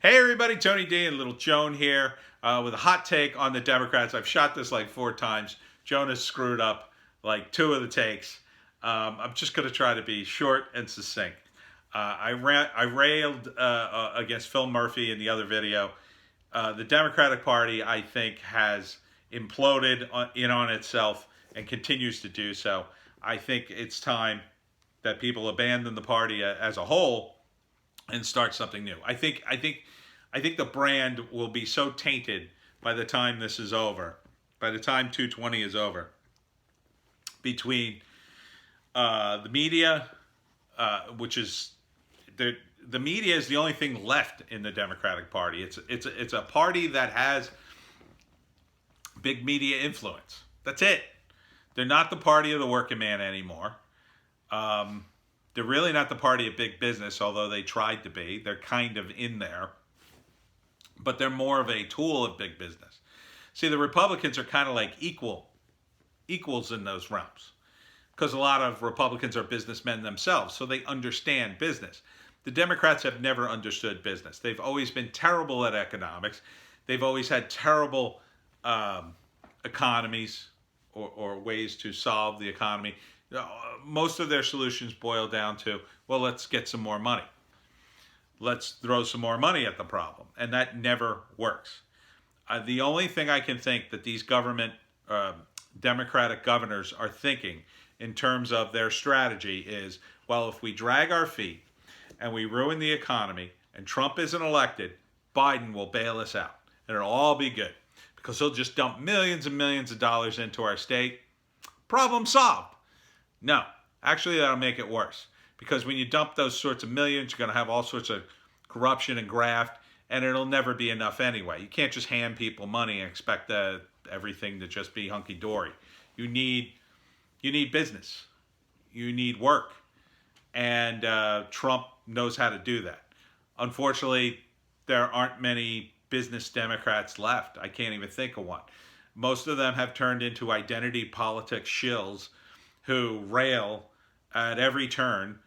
Hey everybody, Tony D and Little Joan here with a hot take on the Democrats. I've shot this like 4 times. Joan has screwed up like 2 of the takes. I'm just going to try to be short and succinct. I railed against Phil Murphy in the other video. The Democratic Party, I think, has imploded on itself and continues to do so. I think it's time that people abandon the party as a whole and start something new. I think the brand will be so tainted by the time this is over, by the time 220 is over, between the media, which is the media is the only thing left in the Democratic Party. It's a party that has big media influence. That's it. They're not the party of the working man anymore. They're really not the party of big business, although they tried to be. They're kind of in there. But they're more of a tool of big business. See, the Republicans are kind of like equals in those realms. Because a lot of Republicans are businessmen themselves, so they understand business. The Democrats have never understood business. They've always been terrible at economics. They've always had terrible economies or ways to solve the economy. Most of their solutions boil down to, well, let's get some more money. Let's throw some more money at the problem. And that never works. The only thing I can think that these Democratic governors are thinking in terms of their strategy is, well, if we drag our feet and we ruin the economy and Trump isn't elected, Biden will bail us out. And it'll all be good. Because he'll just dump millions and millions of dollars into our state. Problem solved. No, actually that'll make it worse. Because when you dump those sorts of millions, you're going to have all sorts of corruption and graft, and it'll never be enough anyway. You can't just hand people money and expect everything to just be hunky-dory. You need business. You need work. And Trump knows how to do that. Unfortunately, there aren't many business Democrats left. I can't even think of one. Most of them have turned into identity politics shills who rail at every turn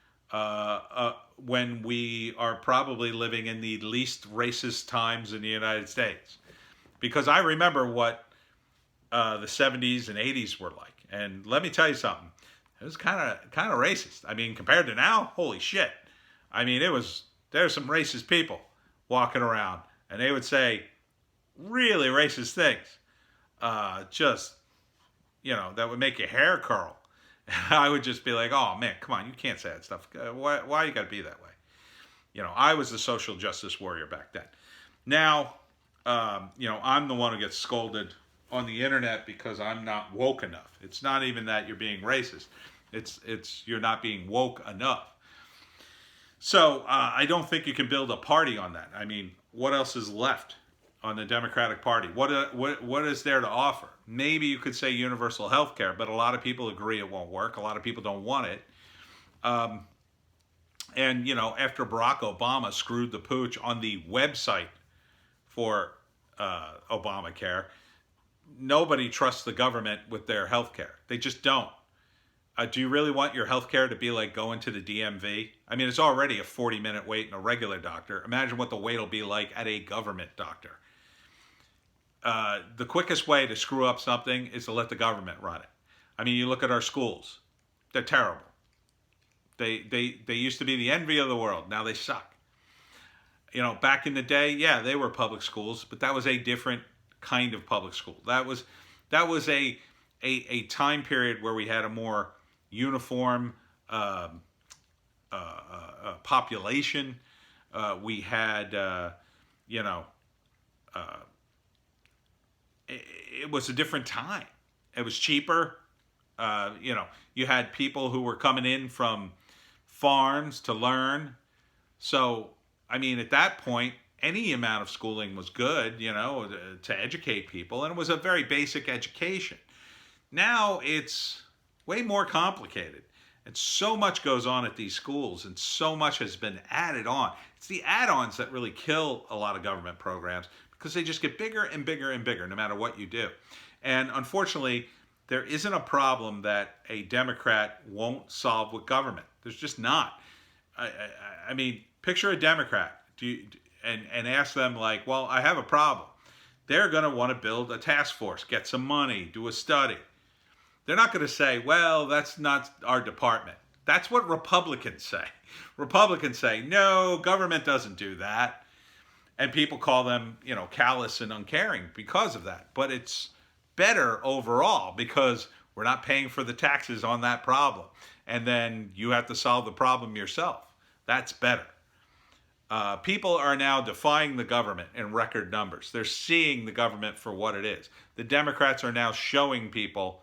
when we are probably living in the least racist times in the United States. Because I remember what the 70s and 80s were like. And let me tell you something. It was kind of racist. I mean, compared to now, holy shit. I mean, there's some racist people walking around. And they would say really racist things. That would make your hair curl. I would just be like, oh man, come on, you can't say that stuff. Why you got to be that way? I was a social justice warrior back then. Now, I'm the one who gets scolded on the internet because I'm not woke enough. It's not even that you're being racist. It's you're not being woke enough. So I don't think you can build a party on that. I mean, what else is left on the Democratic Party? What is there to offer? Maybe you could say universal health care, but a lot of people agree it won't work. A lot of people don't want it. And after Barack Obama screwed the pooch on the website for Obamacare, nobody trusts the government with their health care. They just don't. Do you really want your health care to be like going to the DMV? I mean, it's already a 40-minute wait in a regular doctor. Imagine what the wait will be like at a government doctor. The quickest way to screw up something is to let the government run it. I mean, you look at our schools. They're terrible. They used to be the envy of the world. Now they suck. Back in the day, yeah, they were public schools, but that was a different kind of public school. That was a time period where we had a more uniform population. We had, it was a different time. It was cheaper. You had people who were coming in from farms to learn. So, I mean, at that point, any amount of schooling was good, to educate people. And it was a very basic education. Now it's way more complicated. And so much goes on at these schools, and so much has been added on. It's the add-ons that really kill a lot of government programs because they just get bigger and bigger and bigger no matter what you do. And unfortunately, there isn't a problem that a Democrat won't solve with government. There's just not. I mean, picture a Democrat and ask them like, well, I have a problem. They're going to want to build a task force, get some money, do a study. They're not going to say, well, that's not our department. That's what Republicans say. Republicans say, no, government doesn't do that. And people call them, callous and uncaring because of that. But it's better overall because we're not paying for the taxes on that problem. And then you have to solve the problem yourself. That's better. People are now defying the government in record numbers. They're seeing the government for what it is. The Democrats are now showing people,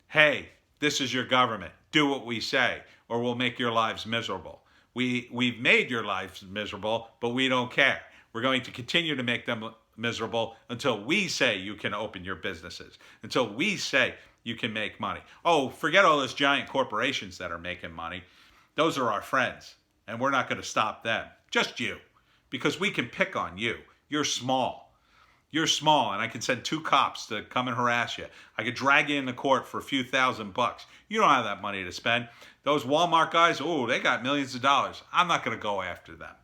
hey, this is your government. Do what we say, or we'll make your lives miserable. We've made your lives miserable, but we don't care. We're going to continue to make them miserable until we say you can open your businesses, until we say you can make money. Oh, forget all those giant corporations that are making money. Those are our friends, and we're not going to stop them. Just you, because we can pick on you. You're small. You're small, and I can send 2 cops to come and harass you. I could drag you into court for a few $1,000. You don't have that money to spend. Those Walmart guys, oh, they got millions of dollars. I'm not going to go after them.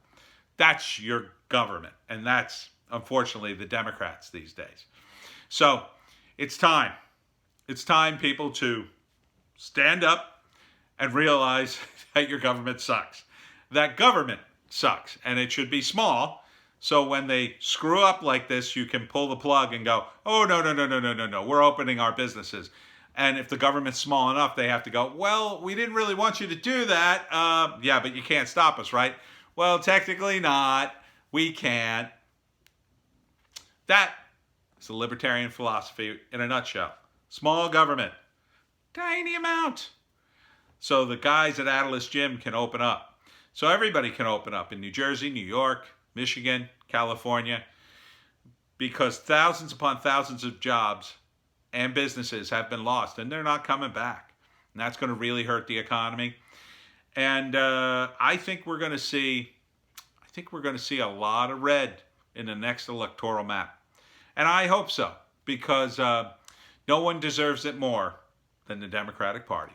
That's your government, and that's, unfortunately, the Democrats these days. So it's time. It's time, people, to stand up and realize that your government sucks. That government sucks, and it should be small. So when they screw up like this, you can pull the plug and go, oh, no, we're opening our businesses. And if the government's small enough, they have to go, well, we didn't really want you to do that. Yeah, but you can't stop us, right? Well, technically not. We can't. That is the libertarian philosophy in a nutshell. Small government, tiny amount. So the guys at Atlas Gym can open up. So everybody can open up in New Jersey, New York, Michigan, California, because thousands upon thousands of jobs and businesses have been lost, and they're not coming back. And that's going to really hurt the economy. And I think we're going to see a lot of red in the next electoral map. And I hope so, because no one deserves it more than the Democratic Party.